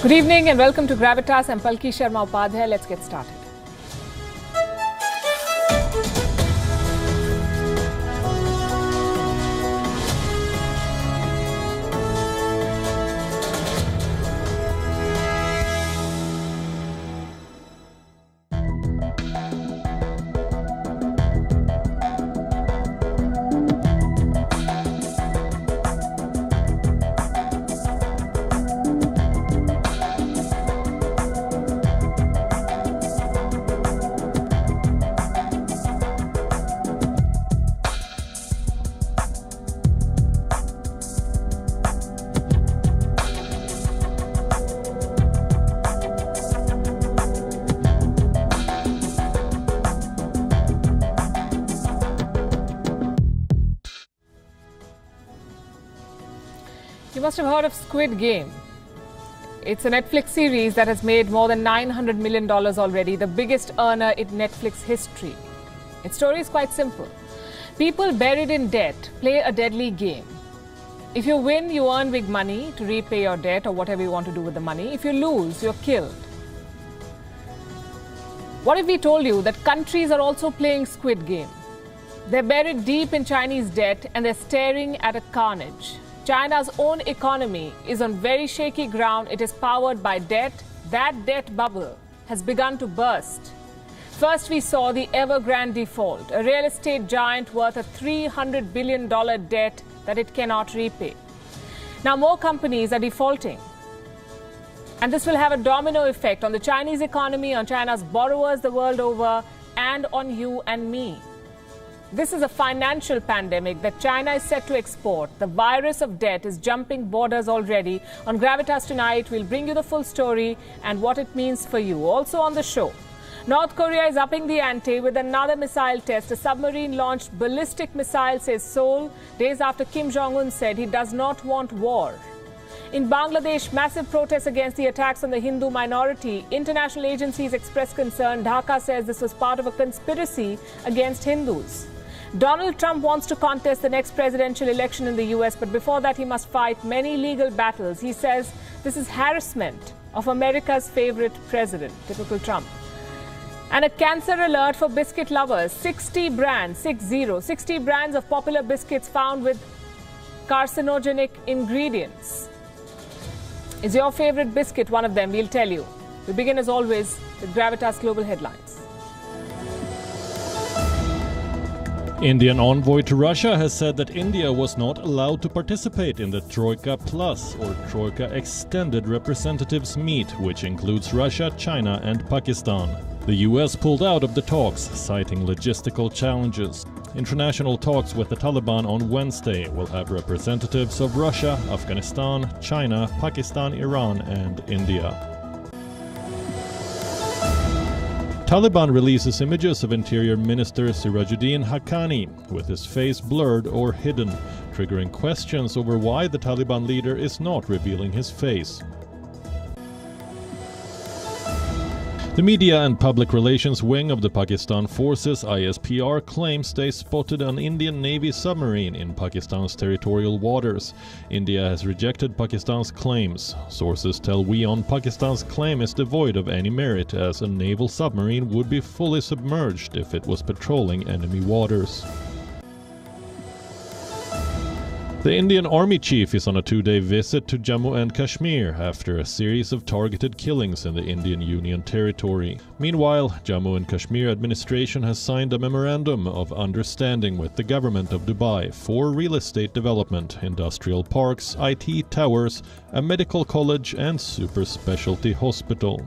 Good evening and welcome to Gravitas. I'm Palki Sharma Upadhyay. Let's get started. You must have heard of Squid Game. It's a Netflix series that has made more than $900 million already, the biggest earner in Netflix history. Its story is quite simple. People buried in debt play a deadly game. If you win, you earn big money to repay your debt or whatever you want to do with the money. If you lose, you're killed. What if we told you that countries are also playing Squid Game? They're buried deep in Chinese debt and they're staring at a carnage. China's own economy is on very shaky ground. It is powered by debt. That debt bubble has begun to burst. First, we saw the Evergrande default, a real estate giant worth a $300 billion debt that it cannot repay. Now, more companies are defaulting. And this will have a domino effect on the Chinese economy, on China's borrowers the world over, and on you and me. This is a financial pandemic that China is set to export. The virus of debt is jumping borders already. On Gravitas tonight, we'll bring you the full story and what it means for you. Also on the show, North Korea is upping the ante with another missile test. A submarine-launched ballistic missile, says Seoul, days after Kim Jong-un said he does not want war. In Bangladesh, massive protests against the attacks on the Hindu minority. International agencies express concern. Dhaka says this was part of a conspiracy against Hindus. Donald Trump wants to contest the next presidential election in the US, but before that he must fight many legal battles. He says this is harassment of America's favorite president, typical Trump. And a cancer alert for biscuit lovers. 60 brands of popular biscuits found with carcinogenic ingredients. Is your favorite biscuit one of them? We'll tell you. We begin as always with Gravitas Global Headlines. Indian envoy to Russia has said that India was not allowed to participate in the Troika Plus or Troika Extended Representatives Meet, which includes Russia, China and Pakistan. The US pulled out of the talks, citing logistical challenges. International talks with the Taliban on Wednesday will have representatives of Russia, Afghanistan, China, Pakistan, Iran and India. Taliban releases images of Interior Minister Sirajuddin Haqqani with his face blurred or hidden, triggering questions over why the Taliban leader is not revealing his face. The Media and Public Relations Wing of the Pakistan Forces ISPR claims they spotted an Indian Navy submarine in Pakistan's territorial waters. India has rejected Pakistan's claims. Sources tell WION Pakistan's claim is devoid of any merit, as a naval submarine would be fully submerged if it was patrolling enemy waters. The Indian Army chief is on a two-day visit to Jammu and Kashmir after a series of targeted killings in the Indian Union territory. Meanwhile, Jammu and Kashmir administration has signed a memorandum of understanding with the government of Dubai for real estate development, industrial parks, IT towers, a medical college and super specialty hospital.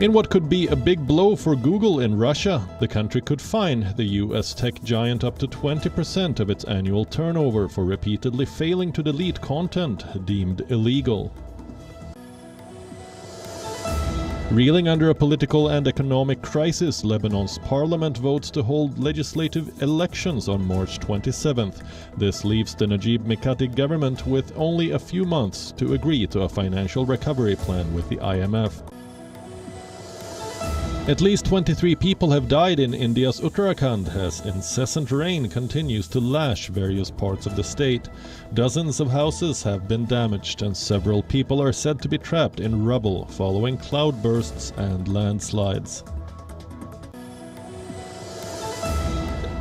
In what could be a big blow for Google in Russia, the country could fine the US tech giant up to 20% of its annual turnover for repeatedly failing to delete content deemed illegal. Reeling under a political and economic crisis, Lebanon's parliament votes to hold legislative elections on March 27th. This leaves the Najib Mikati government with only a few months to agree to a financial recovery plan with the IMF. At least 23 people have died in India's Uttarakhand as incessant rain continues to lash various parts of the state. Dozens of houses have been damaged and several people are said to be trapped in rubble following cloudbursts and landslides.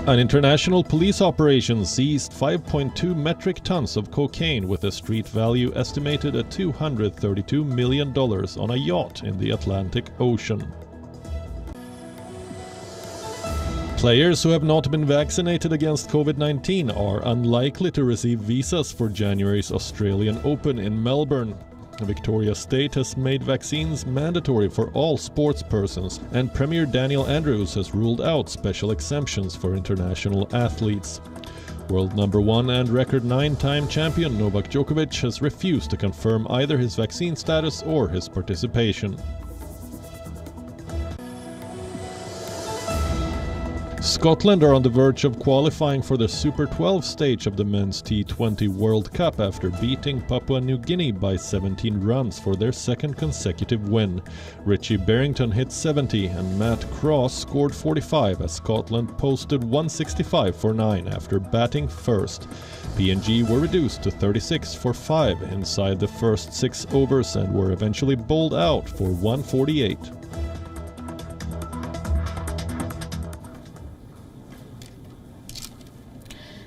An international police operation seized 5.2 metric tons of cocaine with a street value estimated at $232 million on a yacht in the Atlantic Ocean. Players who have not been vaccinated against COVID-19 are unlikely to receive visas for January's Australian Open in Melbourne. Victoria State has made vaccines mandatory for all sportspersons, and Premier Daniel Andrews has ruled out special exemptions for international athletes. World number 1 and record 9-time champion Novak Djokovic has refused to confirm either his vaccine status or his participation. Scotland are on the verge of qualifying for the Super 12 stage of the Men's T20 World Cup after beating Papua New Guinea by 17 runs for their second consecutive win. Richie Barrington hit 70 and Matt Cross scored 45 as Scotland posted 165 for 9 after batting first. PNG were reduced to 36 for 5 inside the first 6 overs and were eventually bowled out for 148.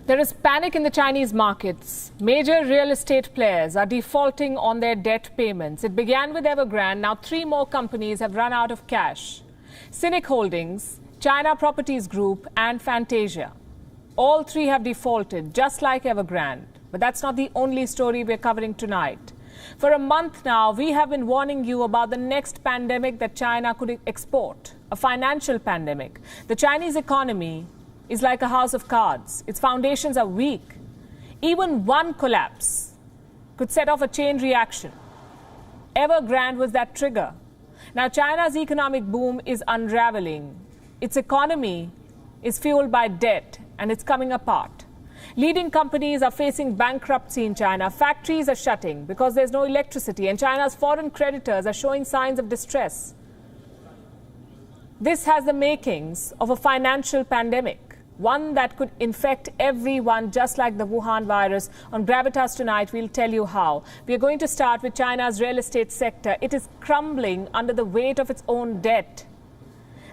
There is panic in the Chinese markets. Major real estate players are defaulting on their debt payments. It began with Evergrande. Now 3 more companies have run out of cash. Cynic Holdings, China Properties Group and Fantasia. All 3 have defaulted, just like Evergrande. But that's not the only story we're covering tonight. For a month now, we have been warning you about the next pandemic that China could export, a financial pandemic. The Chinese economy is like a house of cards. Its foundations are weak. Even one collapse could set off a chain reaction. Evergrande was that trigger. Now China's economic boom is unraveling. Its economy is fueled by debt and it's coming apart. Leading companies are facing bankruptcy in China. Factories are shutting because there's no electricity, and China's foreign creditors are showing signs of distress. This has the makings of a financial pandemic, one that could infect everyone, just like the Wuhan virus. On Gravitas tonight, we'll tell you how. We are going to start with China's real estate sector. It is crumbling under the weight of its own debt.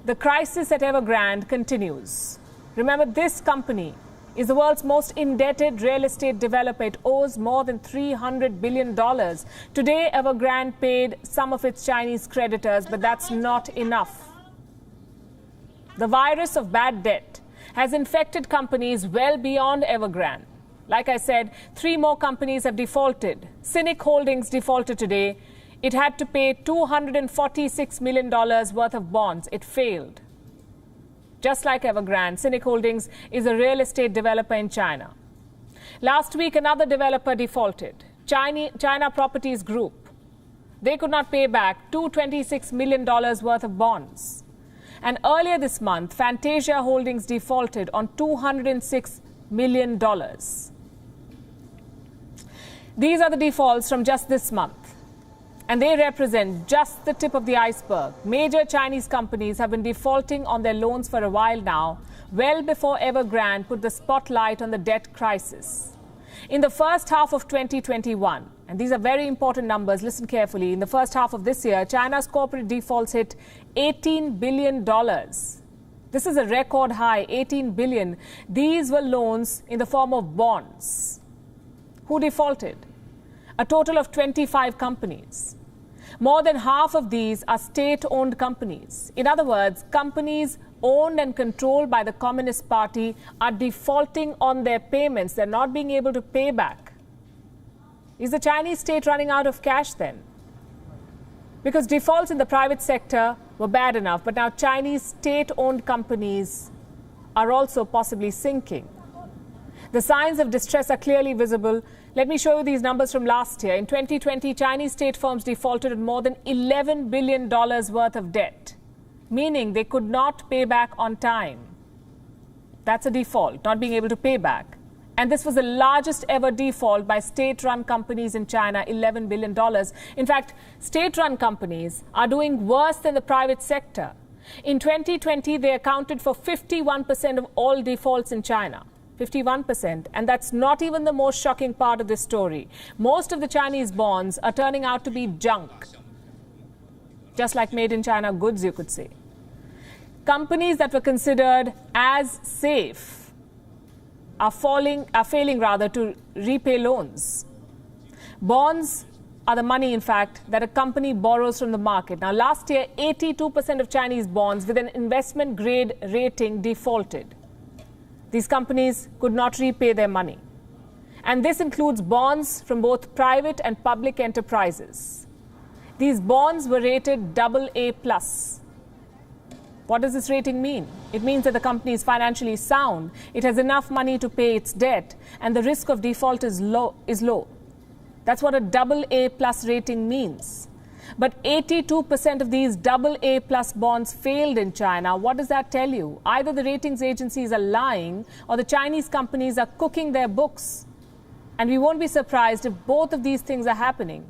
The crisis at Evergrande continues. Remember, this company is the world's most indebted real estate developer. It owes more than $300 billion. Today, Evergrande paid some of its Chinese creditors, but that's not enough. The virus of bad debt has infected companies well beyond Evergrande. Like I said, 3 more companies have defaulted. Cynic Holdings defaulted today. It had to pay $246 million worth of bonds. It failed. Just like Evergrande, Cynic Holdings is a real estate developer in China. Last week, another developer defaulted, China Properties Group. They could not pay back $226 million worth of bonds. And earlier this month, Fantasia Holdings defaulted on $206 million. These are the defaults from just this month, and they represent just the tip of the iceberg. Major Chinese companies have been defaulting on their loans for a while now, well before Evergrande put the spotlight on the debt crisis. In the first half of 2021, and these are very important numbers, listen carefully, in the first half of this year, China's corporate defaults hit $18 billion. This is a record high, 18 billion. These were loans in the form of bonds. Who defaulted? A total of 25 companies. More than half of these are state-owned companies. In other words, companies owned and controlled by the Communist Party are defaulting on their payments. They're not being able to pay back. Is the Chinese state running out of cash then? Because defaults in the private sector were bad enough, but now Chinese state-owned companies are also possibly sinking. The signs of distress are clearly visible. Let me show you these numbers from last year. In 2020, Chinese state firms defaulted on more than $11 billion worth of debt, meaning they could not pay back on time. That's a default, not being able to pay back. And this was the largest ever default by state-run companies in China, $11 billion. In fact, state-run companies are doing worse than the private sector. In 2020, they accounted for 51% of all defaults in China. 51%. And that's not even the most shocking part of this story. Most of the Chinese bonds are turning out to be junk. Just like made in China goods, you could say. Companies that were considered as safe are failing to repay loans. Bonds are the money, in fact, that a company borrows from the market. Now, last year, 82% of Chinese bonds with an investment grade rating defaulted. These companies could not repay their money. And this includes bonds from both private and public enterprises. These bonds were rated AA+. What does this rating mean? It means that the company is financially sound, it has enough money to pay its debt, and the risk of default is low. That's what a AA+ rating means. But 82% of these AA+ bonds failed in China. What does that tell you? Either the ratings agencies are lying or the Chinese companies are cooking their books. And we won't be surprised if both of these things are happening.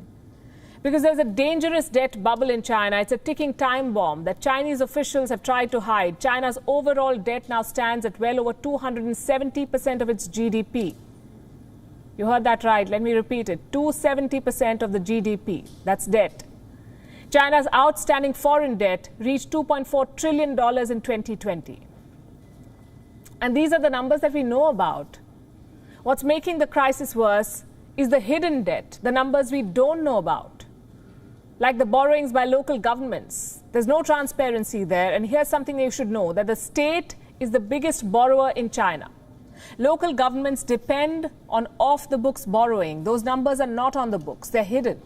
Because there's a dangerous debt bubble in China. It's a ticking time bomb that Chinese officials have tried to hide. China's overall debt now stands at well over 270% of its GDP. You heard that right. Let me repeat it. 270% of the GDP. That's debt. China's outstanding foreign debt reached $2.4 trillion in 2020. And these are the numbers that we know about. What's making the crisis worse is the hidden debt, the numbers we don't know about. Like the borrowings by local governments. There's no transparency there. And here's something you should know, that the state is the biggest borrower in China. Local governments depend on off-the-books borrowing. Those numbers are not on the books. They're hidden.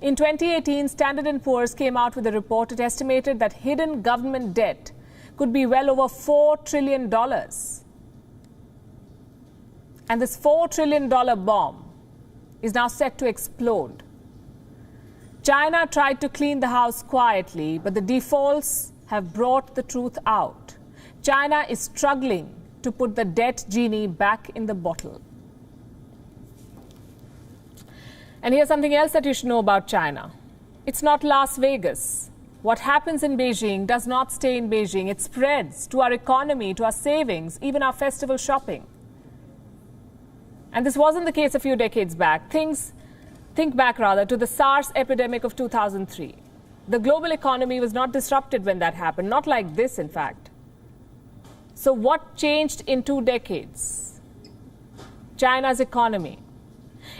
In 2018, Standard & Poor's came out with a report. It estimated that hidden government debt could be well over $4 trillion. And this $4 trillion bomb is now set to explode. China tried to clean the house quietly, but the defaults have brought the truth out. China is struggling to put the debt genie back in the bottle. And here's something else that you should know about China. It's not Las Vegas. What happens in Beijing does not stay in Beijing. It spreads to our economy, to our savings, even our festival shopping. And this wasn't the case a few decades back. Think back to the SARS epidemic of 2003. The global economy was not disrupted when that happened, not like this, in fact. So what changed in 2 decades? China's economy.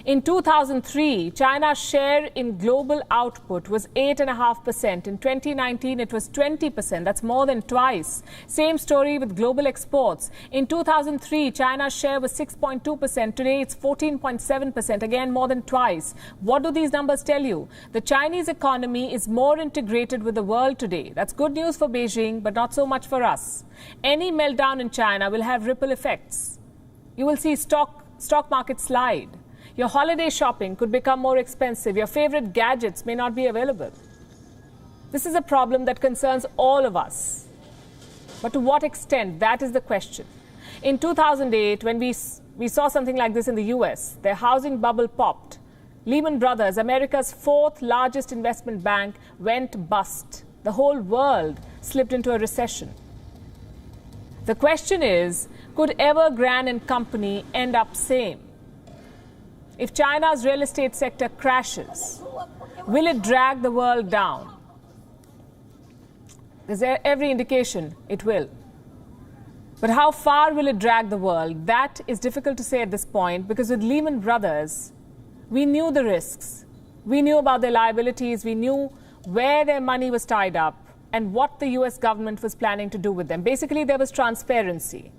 In 2003, China's share in global output was 8.5%. In 2019, it was 20%. That's more than twice. Same story with global exports. In 2003, China's share was 6.2%. Today, it's 14.7%. Again, more than twice. What do these numbers tell you? The Chinese economy is more integrated with the world today. That's good news for Beijing, but not so much for us. Any meltdown in China will have ripple effects. You will see stock market slide. Your holiday shopping could become more expensive. Your favorite gadgets may not be available. This is a problem that concerns all of us. But to what extent? That is the question. In 2008, when we saw something like this in the US, their housing bubble popped. Lehman Brothers, America's 4th largest investment bank, went bust. The whole world slipped into a recession. The question is, could Evergrande and company end up same? If China's real estate sector crashes, will it drag the world down? There's every indication it will. But how far will it drag the world? That is difficult to say at this point, because with Lehman Brothers, we knew the risks. We knew about their liabilities. We knew where their money was tied up and what the US government was planning to do with them. Basically, there was transparency.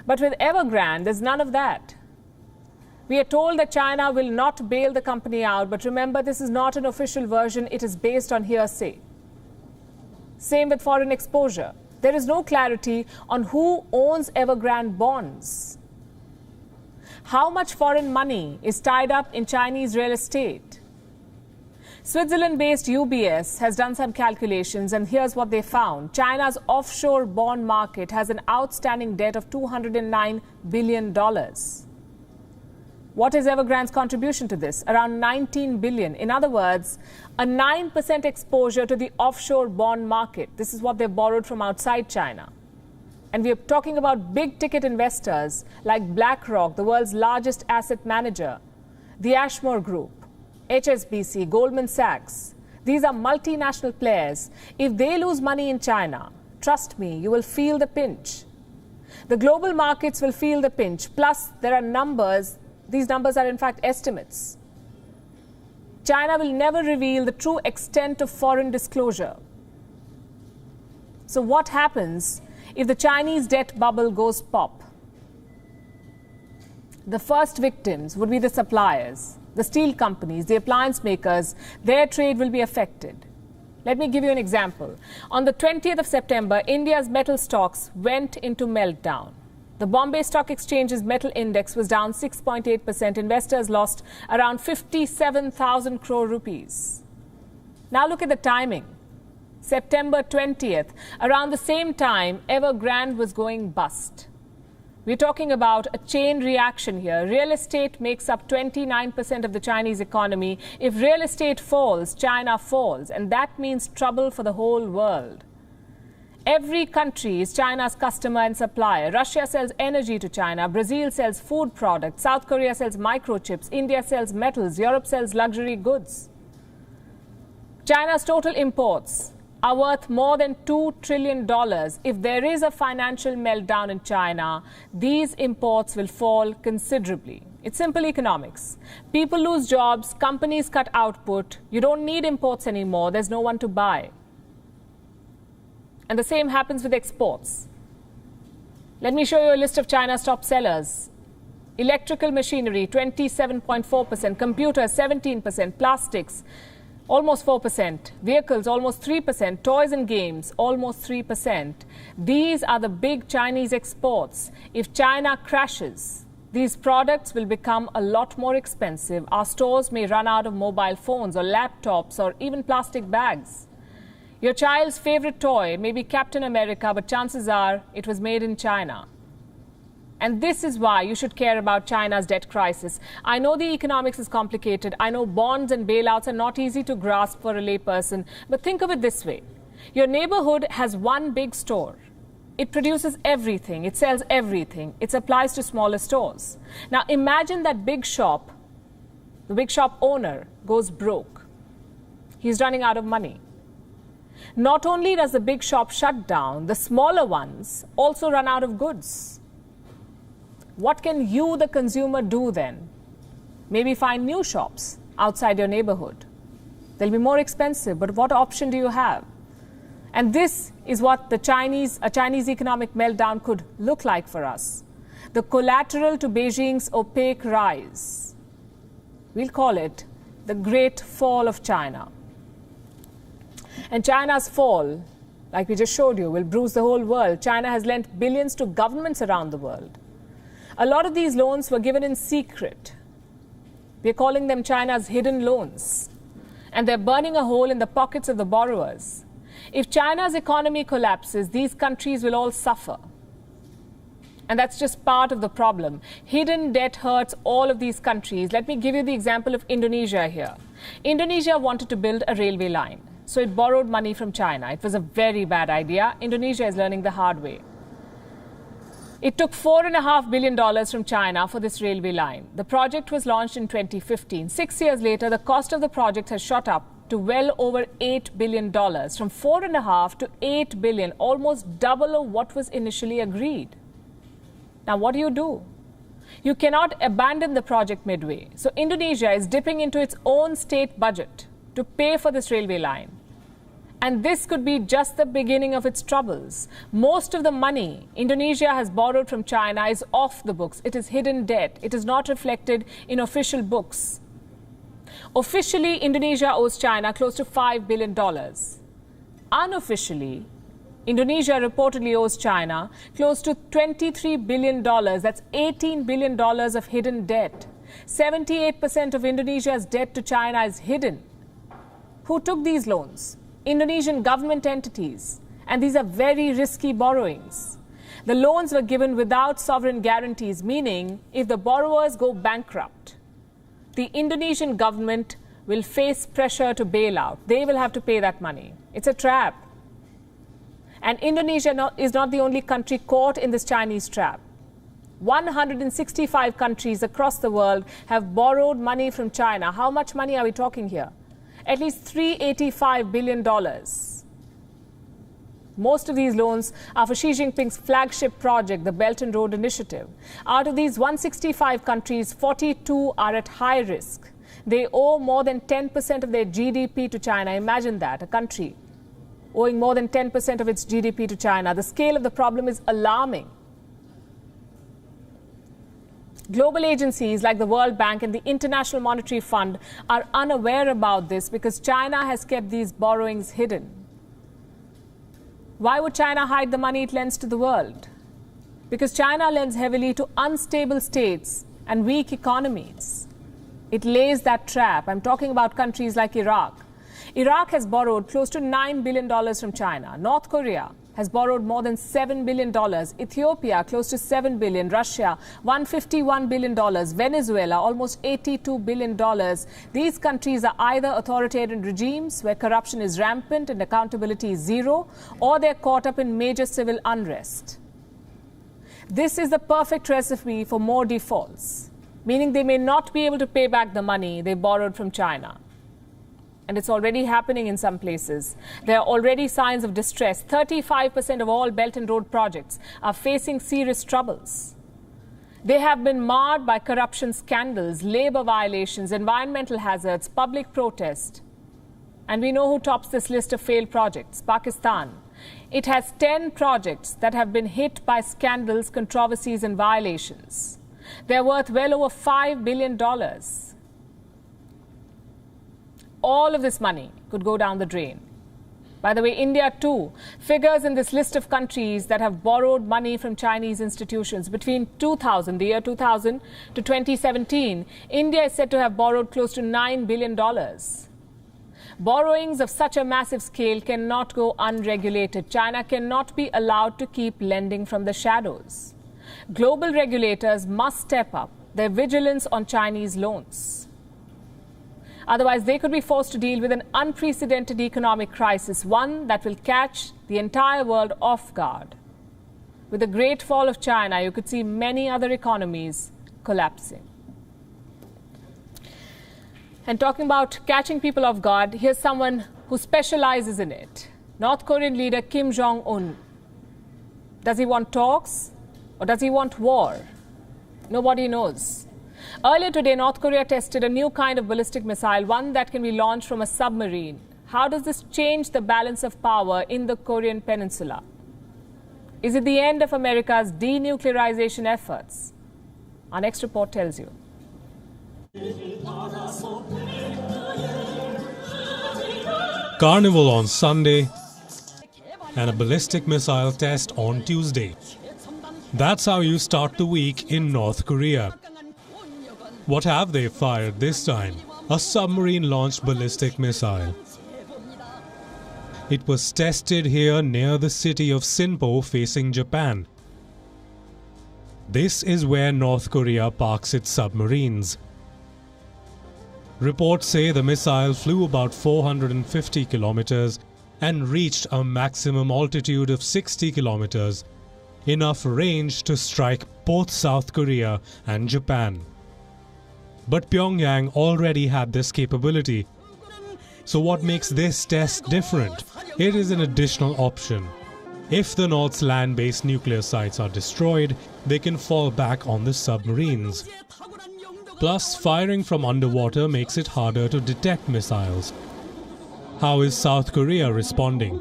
But with Evergrande, there's none of that. We are told that China will not bail the company out, but remember, this is not an official version. It is based on hearsay. Same with foreign exposure. There is no clarity on who owns Evergrande bonds. How much foreign money is tied up in Chinese real estate? Switzerland-based UBS has done some calculations, and here's what they found. China's offshore bond market has an outstanding debt of $209 billion. What is Evergrande's contribution to this? Around 19 billion. In other words, a 9% exposure to the offshore bond market. This is what they borrowed from outside China. And we are talking about big ticket investors like BlackRock, the world's largest asset manager, the Ashmore Group, HSBC, Goldman Sachs. These are multinational players. If they lose money in China, trust me, you will feel the pinch. The global markets will feel the pinch. Plus, there are numbers. These numbers are in fact estimates. China will never reveal the true extent of foreign disclosure. So what happens if the Chinese debt bubble goes pop? The first victims would be the suppliers, the steel companies, the appliance makers. Their trade will be affected. Let me give you an example. On the 20th of September, India's metal stocks went into meltdown. The Bombay Stock Exchange's metal index was down 6.8%. Investors lost around 57,000 crore rupees. Now look at the timing. September 20th, around the same time, Evergrande was going bust. We're talking about a chain reaction here. Real estate makes up 29% of the Chinese economy. If real estate falls, China falls, and that means trouble for the whole world. Every country is China's customer and supplier. Russia sells energy to China. Brazil sells food products. South Korea sells microchips. India sells metals. Europe sells luxury goods. China's total imports are worth more than $2 trillion. If there is a financial meltdown in China, these imports will fall considerably. It's simple economics. People lose jobs, companies cut output. You don't need imports anymore. There's no one to buy. And the same happens with exports. Let me show you a list of China's top sellers. Electrical machinery, 27.4%. Computers, 17%. Plastics, almost 4%. Vehicles, almost 3%. Toys and games, almost 3%. These are the big Chinese exports. If China crashes, these products will become a lot more expensive. Our stores may run out of mobile phones or laptops or even plastic bags. Your child's favorite toy may be Captain America, but chances are it was made in China. And this is why you should care about China's debt crisis. I know the economics is complicated. I know bonds and bailouts are not easy to grasp for a layperson. But think of it this way. Your neighborhood has one big store. It produces everything. It sells everything. It supplies to smaller stores. Now imagine that big shop, the big shop owner goes broke. He's running out of money. Not only does the big shop shut down, the smaller ones also run out of goods. What can you, the consumer, do then? Maybe find new shops outside your neighborhood. They'll be more expensive, but what option do you have? And this is what a Chinese economic meltdown could look like for us. The collateral to Beijing's opaque rise. We'll call it the Great Fall of China. And China's fall, like we just showed you, will bruise the whole world. China has lent billions to governments around the world. A lot of these loans were given in secret. We're calling them China's hidden loans. And they're burning a hole in the pockets of the borrowers. If China's economy collapses, these countries will all suffer. And that's just part of the problem. Hidden debt hurts all of these countries. Let me give you the example of Indonesia here. Indonesia wanted to build a railway line. So it borrowed money from China. It was a very bad idea. Indonesia is learning the hard way. It took $4.5 billion from China for this railway line. The project was launched in 2015. 6 years later, the cost of the project has shot up to well over $8 billion. From $4.5 to $8 billion, almost double of what was initially agreed. Now, what do? You cannot abandon the project midway. So Indonesia is dipping into its own state budget to pay for this railway line. And this could be just the beginning of its troubles. Most of the money Indonesia has borrowed from China is off the books. It is hidden debt. It is not reflected in official books. Officially, Indonesia owes China close to $5 billion. Unofficially, Indonesia reportedly owes China close to $23 billion. That's $18 billion of hidden debt. 78% of Indonesia's debt to China is hidden. Who took these loans? Indonesian government entities. And these are very risky borrowings. The loans were given without sovereign guarantees, meaning if the borrowers go bankrupt, the Indonesian government will face pressure to bail out. They will have to pay that money. It's a trap. And Indonesia is not the only country caught in this Chinese trap. 165 countries across the world have borrowed money from China. How much money are we talking here? At least $385 billion. Most of these loans are for Xi Jinping's flagship project, the Belt and Road Initiative. Out of these 165 countries, 42 are at high risk. They owe more than 10% of their GDP to China. Imagine that, a country owing more than 10% of its GDP to China. The scale of the problem is alarming. Global agencies like the World Bank and the International Monetary Fund are unaware about this because China has kept these borrowings hidden. Why would China hide the money it lends to the world? Because China lends heavily to unstable states and weak economies. It lays that trap. I'm talking about countries like Iraq. Iraq has borrowed close to $9 billion from China. North Korea has borrowed more than $7 billion. Ethiopia, close to $7 billion. Russia, $151 billion. Venezuela, almost $82 billion. These countries are either authoritarian regimes where corruption is rampant and accountability is zero, or they're caught up in major civil unrest. This is the perfect recipe for more defaults, meaning they may not be able to pay back the money they borrowed from China. And it's already happening in some places. There are already signs of distress. 35% of all Belt and Road projects are facing serious troubles. They have been marred by corruption scandals, labor violations, environmental hazards, public protest. And we know who tops this list of failed projects: Pakistan. It has 10 projects that have been hit by scandals, controversies, and violations. They're worth well over $5 billion. All of this money could go down the drain. By the way, India too figures in this list of countries that have borrowed money from Chinese institutions. Between the year 2000 to 2017, India is said to have borrowed close to $9 billion. Borrowings of such a massive scale cannot go unregulated. China cannot be allowed to keep lending from the shadows. Global regulators must step up their vigilance on Chinese loans. Otherwise, they could be forced to deal with an unprecedented economic crisis, one that will catch the entire world off guard. With the great fall of China, you could see many other economies collapsing. And talking about catching people off guard, here's someone who specializes in it. North Korean leader Kim Jong-un. Does he want talks or does he want war? Nobody knows. Earlier today, North Korea tested a new kind of ballistic missile, one that can be launched from a submarine. How does this change the balance of power in the Korean peninsula? Is it the end of America's denuclearization efforts? Our next report tells you. Carnival on Sunday and a ballistic missile test on Tuesday. That's how you start the week in North Korea. What have they fired this time? A submarine-launched ballistic missile. It was tested here near the city of Sinpo facing Japan. This is where North Korea parks its submarines. Reports say the missile flew about 450 kilometers and reached a maximum altitude of 60 kilometers, enough range to strike both South Korea and Japan. But Pyongyang already had this capability. So what makes this test different? It is an additional option. If the North's land-based nuclear sites are destroyed, they can fall back on the submarines. Plus, firing from underwater makes it harder to detect missiles. How is South Korea responding?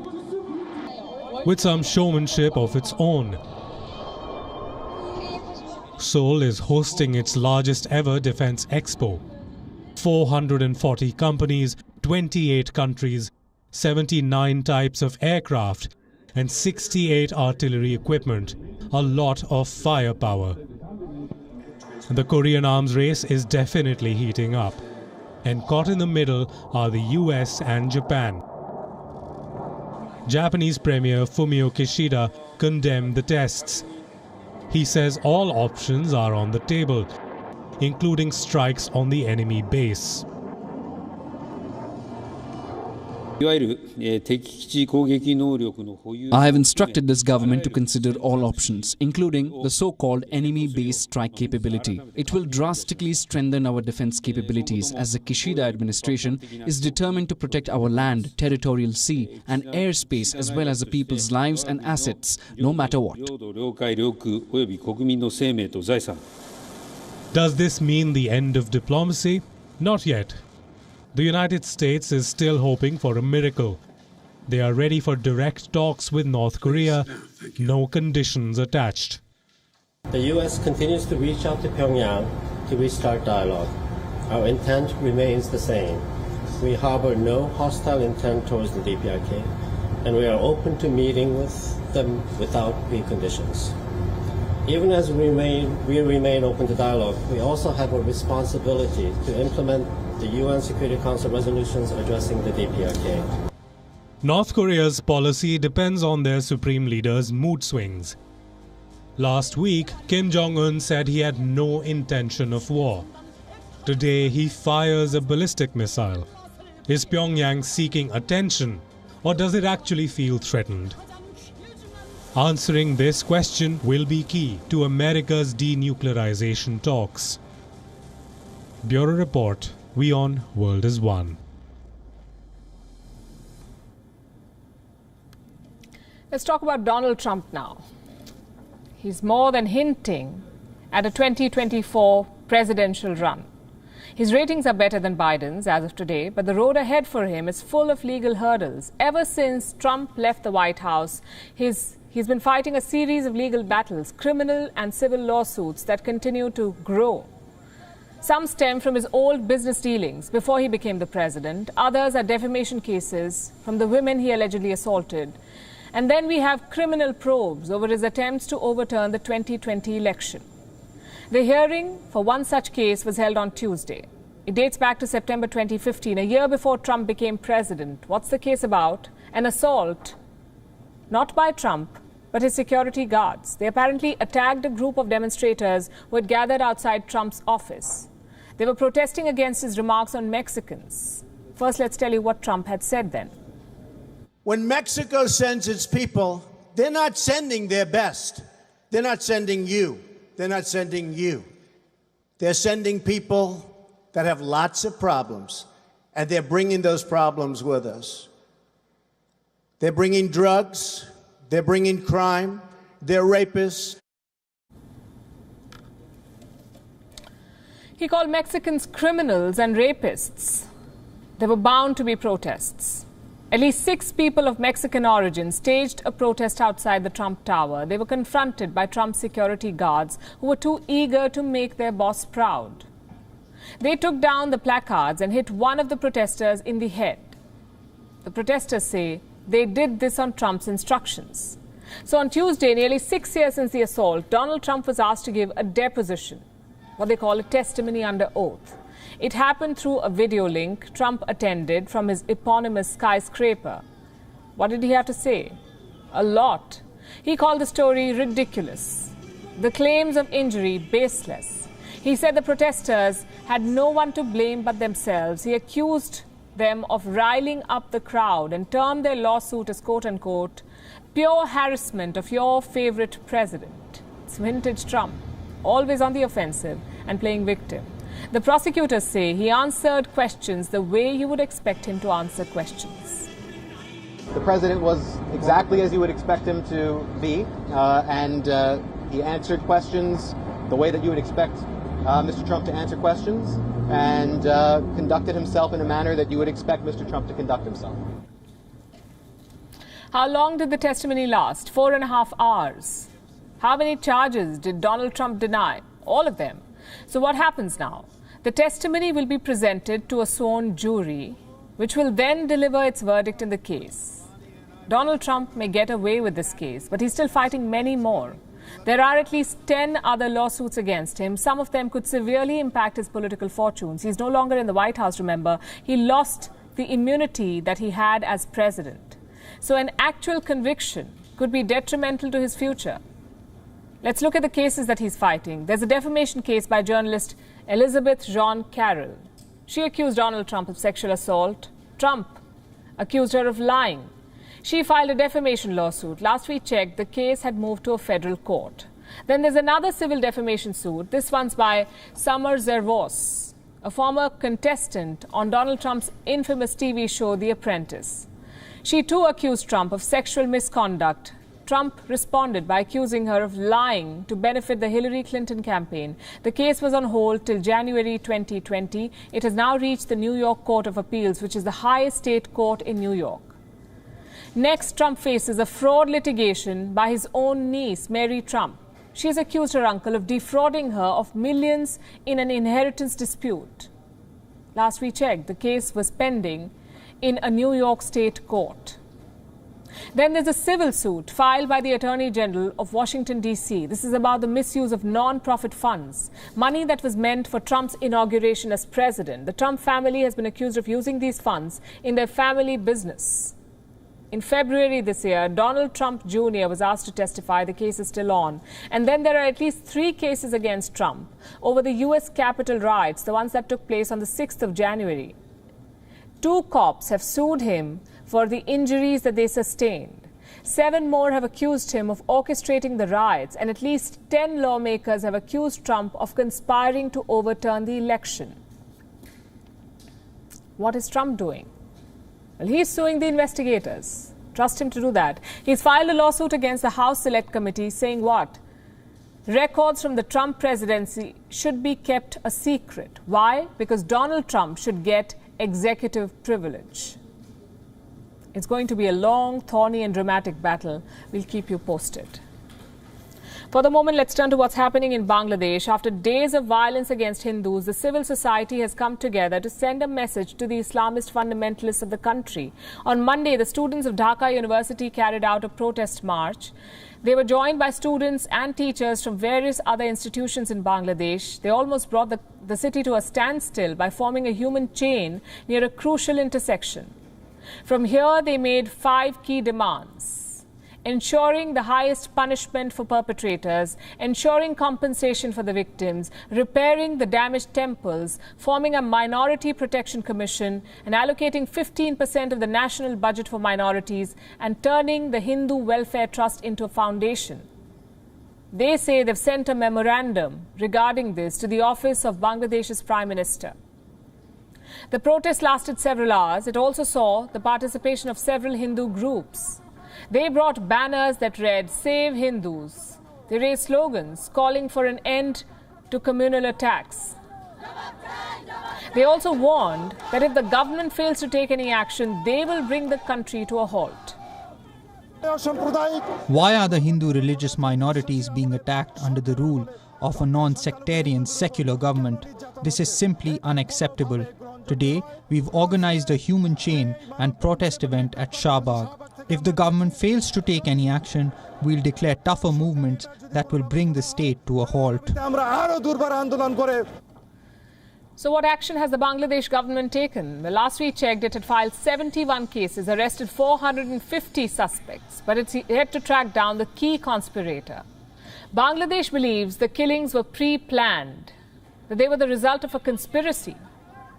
With some showmanship of its own. Seoul is hosting its largest ever defense expo. 440 companies, 28 countries, 79 types of aircraft, and 68 artillery equipment, a lot of firepower. The Korean arms race is definitely heating up, and caught in the middle are the US and Japan. Japanese Premier Fumio Kishida condemned the tests. He says all options are on the table, including strikes on the enemy base. I have instructed this government to consider all options, including the so-called enemy-based strike capability. It will drastically strengthen our defense capabilities as the Kishida administration is determined to protect our land, territorial sea and airspace as well as the people's lives and assets, no matter what. Does this mean the end of diplomacy? Not yet. The United States is still hoping for a miracle. They are ready for direct talks with North Korea, no conditions attached. The U.S. continues to reach out to Pyongyang to restart dialogue. Our intent remains the same. We harbor no hostile intent towards the DPRK, and we are open to meeting with them without preconditions. Even as we remain open to dialogue, we also have a responsibility to implement the UN Security Council resolutions addressing the DPRK. North Korea's policy depends on their supreme leader's mood swings. Last week, Kim Jong-un said he had no intention of war. Today, he fires a ballistic missile. Is Pyongyang seeking attention, or does it actually feel threatened? Answering this question will be key to America's denuclearization talks. Bureau Report, WION World is One. Let's talk about Donald Trump now. He's more than hinting at a 2024 presidential run. His ratings are better than Biden's as of today, but the road ahead for him is full of legal hurdles. Ever since Trump left the White House, he's been fighting a series of legal battles, criminal and civil lawsuits that continue to grow. Some stem from his old business dealings before he became the president. Others are defamation cases from the women he allegedly assaulted. And then we have criminal probes over his attempts to overturn the 2020 election. The hearing for one such case was held on Tuesday. It dates back to September 2015, a year before Trump became president. What's the case about? An assault, not by Trump, but his security guards. They apparently attacked a group of demonstrators who had gathered outside Trump's office. They were protesting against his remarks on Mexicans. First, let's tell you what Trump had said then. When Mexico sends its people, they're not sending their best. They're not sending you. They're not sending you. They're sending people that have lots of problems, and they're bringing those problems with us. They're bringing drugs. They're bringing crime. They're rapists. He called Mexicans criminals and rapists. There were bound to be protests. At least 6 people of Mexican origin staged a protest outside the Trump Tower. They were confronted by Trump's security guards who were too eager to make their boss proud. They took down the placards and hit one of the protesters in the head. The protesters say they did this on Trump's instructions. So on Tuesday, nearly 6 years since the assault, Donald Trump was asked to give a deposition, what they call a testimony under oath. It happened through a video link Trump attended from his eponymous skyscraper. What did he have to say? A lot. He called the story ridiculous, the claims of injury baseless. He said the protesters had no one to blame but themselves. He accused them of riling up the crowd and termed their lawsuit as, quote-unquote, pure harassment of your favorite president. It's vintage Trump, always on the offensive and playing victim. The prosecutors say he answered questions the way you would expect him to answer questions. The president was exactly as you would expect him to be, and he answered questions the way that you would expect Mr. Trump to answer questions, and conducted himself in a manner that you would expect Mr. Trump to conduct himself. How long did the testimony last? 4.5 hours. How many charges did Donald Trump deny? All of them. So what happens now? The testimony will be presented to a sworn jury, which will then deliver its verdict in the case. Donald Trump may get away with this case, but he's still fighting many more. There are at least 10 other lawsuits against him. Some of them could severely impact his political fortunes. He's no longer in the White House, remember. He lost the immunity that he had as president. So an actual conviction could be detrimental to his future. Let's look at the cases that he's fighting. There's a defamation case by journalist Elizabeth Jean Carroll. She accused Donald Trump of sexual assault. Trump accused her of lying. She filed a defamation lawsuit. Last we checked, the case had moved to a federal court. Then there's another civil defamation suit. This one's by Summer Zervos, a former contestant on Donald Trump's infamous TV show, The Apprentice. She too accused Trump of sexual misconduct. Trump responded by accusing her of lying to benefit the Hillary Clinton campaign. The case was on hold till January 2020. It has now reached the New York Court of Appeals, which is the highest state court in New York. Next, Trump faces a fraud litigation by his own niece, Mary Trump. She has accused her uncle of defrauding her of millions in an inheritance dispute. Last we checked, the case was pending in a New York state court. Then there's a civil suit filed by the Attorney General of Washington, D.C. This is about the misuse of non-profit funds, money that was meant for Trump's inauguration as president. The Trump family has been accused of using these funds in their family business. In February this year, Donald Trump Jr. was asked to testify. The case is still on. And then there are at least 3 cases against Trump over the U.S. Capitol riots, the ones that took place on the 6th of January. 2 cops have sued him for the injuries that they sustained. 7 more have accused him of orchestrating the riots, and at least 10 lawmakers have accused Trump of conspiring to overturn the election. What is Trump doing? Well, he's suing the investigators. Trust him to do that. He's filed a lawsuit against the House Select Committee saying what? Records from the Trump presidency should be kept a secret. Why? Because Donald Trump should get executive privilege. It's going to be a long, thorny and dramatic battle. We'll keep you posted. For the moment, let's turn to what's happening in Bangladesh. After days of violence against Hindus, the civil society has come together to send a message to the Islamist fundamentalists of the country. On Monday, the students of Dhaka University carried out a protest march. They were joined by students and teachers from various other institutions in Bangladesh. They almost brought the city to a standstill by forming a human chain near a crucial intersection. From here, they made 5 key demands: ensuring the highest punishment for perpetrators, ensuring compensation for the victims, repairing the damaged temples, forming a minority protection commission, and allocating 15% of the national budget for minorities, and turning the Hindu Welfare Trust into a foundation. They say they've sent a memorandum regarding this to the office of Bangladesh's Prime Minister. The protest lasted several hours. It also saw the participation of several Hindu groups. They brought banners that read, "Save Hindus." They raised slogans calling for an end to communal attacks. They also warned that if the government fails to take any action, they will bring the country to a halt. Why are the Hindu religious minorities being attacked under the rule of a non-sectarian secular government? This is simply unacceptable. Today, we've organized a human chain and protest event at Shahbag. If the government fails to take any action, we'll declare tougher movements that will bring the state to a halt. So what action has the Bangladesh government taken? Well, last we checked, it had filed 71 cases, arrested 450 suspects, but it's yet to track down the key conspirator. Bangladesh believes the killings were pre-planned, that they were the result of a conspiracy.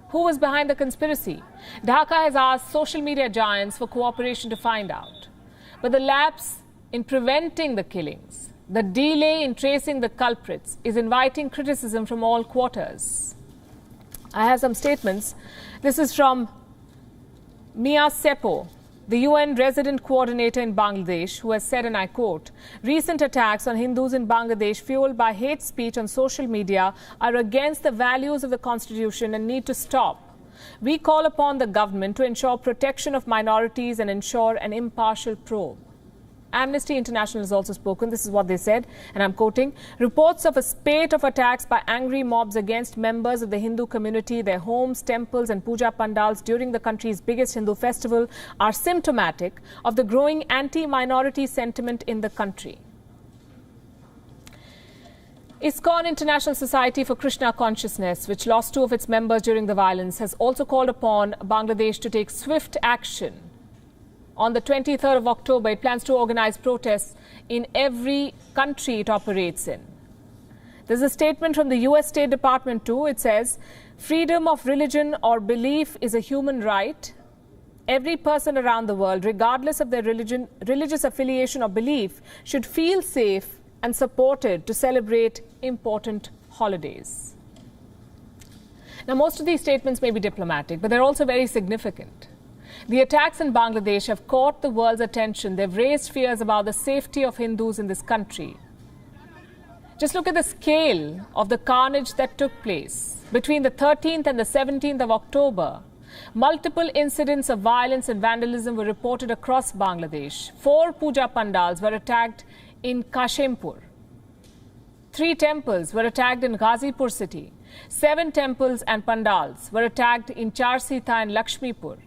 Who was behind the conspiracy? Dhaka has asked social media giants for cooperation to find out. But the lapse in preventing the killings, the delay in tracing the culprits, is inviting criticism from all quarters. I have some statements. This is from Mia Seppo, the UN resident coordinator in Bangladesh, who has said, and I quote, "Recent attacks on Hindus in Bangladesh fueled by hate speech on social media are against the values of the Constitution and need to stop. We call upon the government to ensure protection of minorities and ensure an impartial probe." Amnesty International has also spoken. This is what they said, and I'm quoting, "Reports of a spate of attacks by angry mobs against members of the Hindu community, their homes, temples and puja pandals during the country's biggest Hindu festival are symptomatic of the growing anti-minority sentiment in the country." ISKCON International Society for Krishna Consciousness, which lost 2 of its members during the violence, has also called upon Bangladesh to take swift action On the 23rd of October, it plans to organize protests in every country it operates in. There's a statement from the US State Department too. It says, freedom of religion or belief is a human right. Every person around the world, regardless of their religious affiliation or belief, should feel safe and supported to celebrate important holidays. Now, most of these statements may be diplomatic, but they're also very significant. The attacks in Bangladesh have caught the world's attention. They've raised fears about the safety of Hindus in this country. Just look at the scale of the carnage that took place. Between the 13th and the 17th of October, multiple incidents of violence and vandalism were reported across Bangladesh. 4 puja pandals were attacked in Kashempur. 3 temples were attacked in Ghazipur city. 7 temples and pandals were attacked in Charsita and Lakshmipur.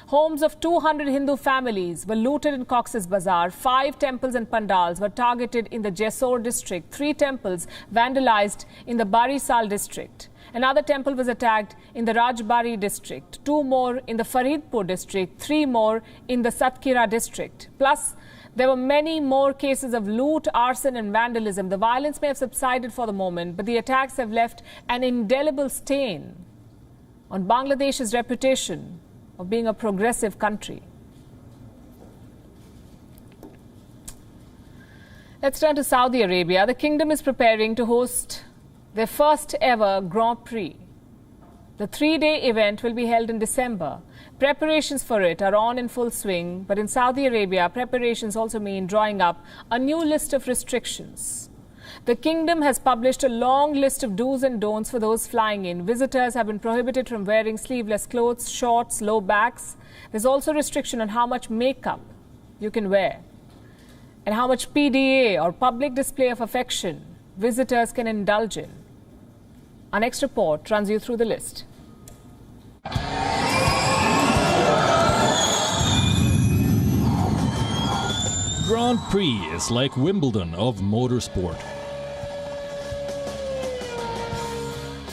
Homes of 200 Hindu families were looted in Cox's Bazar. 5 temples and pandals were targeted in the Jessore district. 3 temples vandalized in the Barisal district. Another temple was attacked in the Rajbari district. 2 more in the Faridpur district. 3 more in the Satkira district. Plus, there were many more cases of loot, arson and vandalism. The violence may have subsided for the moment, but the attacks have left an indelible stain on Bangladesh's reputation of being a progressive country. Let's turn to Saudi Arabia. The kingdom is preparing to host their first ever Grand Prix. The 3-day event will be held in December. Preparations for it are on in full swing, but in Saudi Arabia, preparations also mean drawing up a new list of restrictions. The kingdom has published a long list of do's and don'ts for those flying in. Visitors have been prohibited from wearing sleeveless clothes, shorts, low backs. There's also restriction on how much makeup you can wear and how much PDA or public display of affection visitors can indulge in. Our next report runs you through the list. Grand Prix is like Wimbledon of motorsport.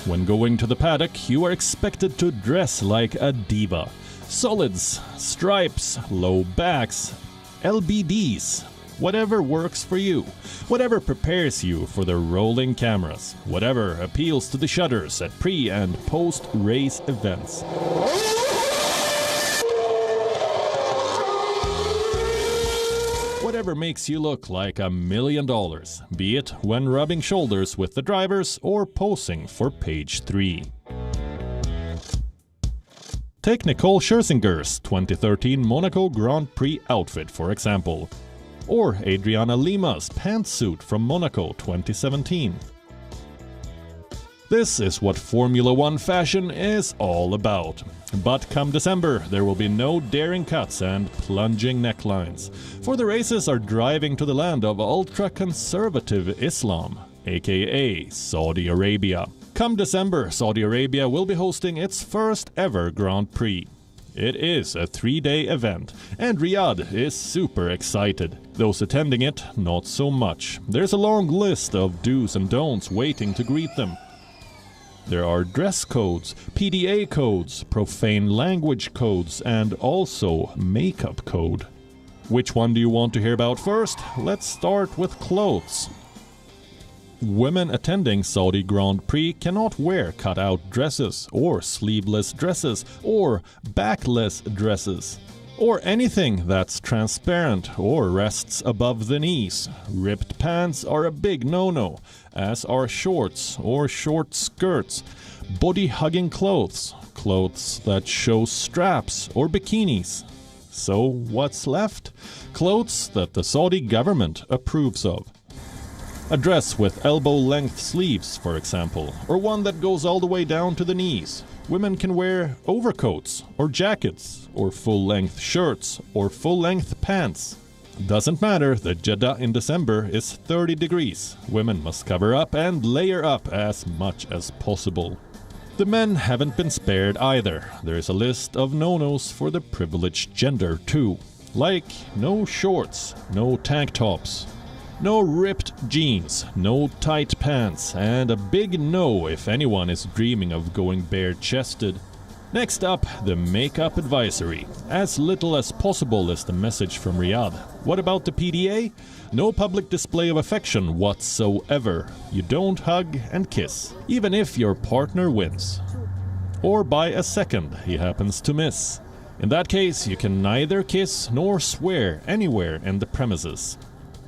When going to the paddock, you are expected to dress like a diva. Solids, stripes, low backs, LBDs, whatever works for you, whatever prepares you for the rolling cameras, whatever appeals to the shutters at pre- and post-race events. Whatever makes you look like $1 million, be it when rubbing shoulders with the drivers or posing for page 3. Take Nicole Scherzinger's 2013 Monaco Grand Prix outfit, for example, or Adriana Lima's pantsuit from Monaco 2017. This is what Formula One fashion is all about. But come December, there will be no daring cuts and plunging necklines, for the races are driving to the land of ultra-conservative Islam, aka Saudi Arabia. Come December, Saudi Arabia will be hosting its first ever Grand Prix. It is a 3-day event, and Riyadh is super excited. Those attending it, not so much. There's a long list of do's and don'ts waiting to greet them. There are dress codes, PDA codes, profane language codes, and also makeup code. Which one do you want to hear about first? Let's start with clothes. Women attending Saudi Grand Prix cannot wear cut-out dresses, or sleeveless dresses, or backless dresses, or anything that's transparent or rests above the knees. Ripped pants are a big no-no, as are shorts or short skirts, body-hugging clothes, clothes that show straps or bikinis. So what's left? Clothes that the Saudi government approves of. A dress with elbow-length sleeves, for example, or one that goes all the way down to the knees. Women can wear overcoats or jackets, or full-length shirts, or full-length pants. Doesn't matter, the Jeddah in December is 30 degrees. Women must cover up and layer up as much as possible. The men haven't been spared either. There is a list of no-nos for the privileged gender too. Like no shorts, no tank tops, no ripped jeans, no tight pants, and a big no if anyone is dreaming of going bare-chested. Next up, the makeup advisory. As little as possible is the message from Riyadh. What about the PDA? No public display of affection whatsoever. You don't hug and kiss, even if your partner wins. Or by a second he happens to miss. In that case, you can neither kiss nor swear anywhere in the premises.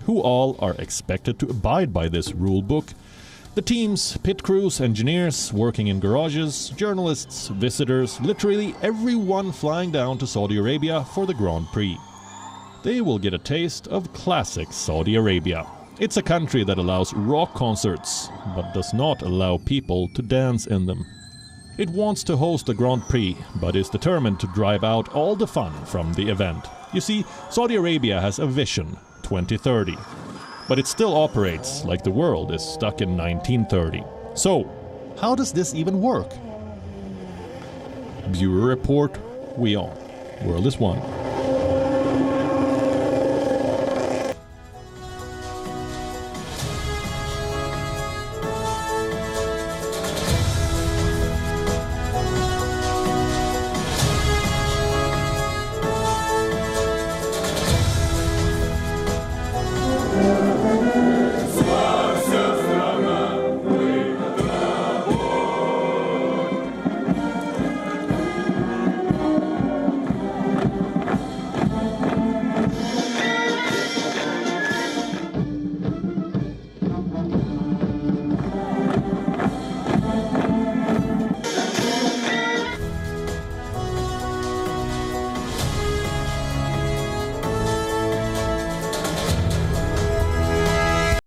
Who all are expected to abide by this rule book? The teams, pit crews, engineers working in garages, journalists, visitors, literally everyone flying down to Saudi Arabia for the Grand Prix. They will get a taste of classic Saudi Arabia. It's a country that allows rock concerts, but does not allow people to dance in them. It wants to host the Grand Prix, but is determined to drive out all the fun from the event. You see, Saudi Arabia has a vision, 2030. But it still operates like the world is stuck in 1930. So, how does this even work? Bureau Report, WION. World is one.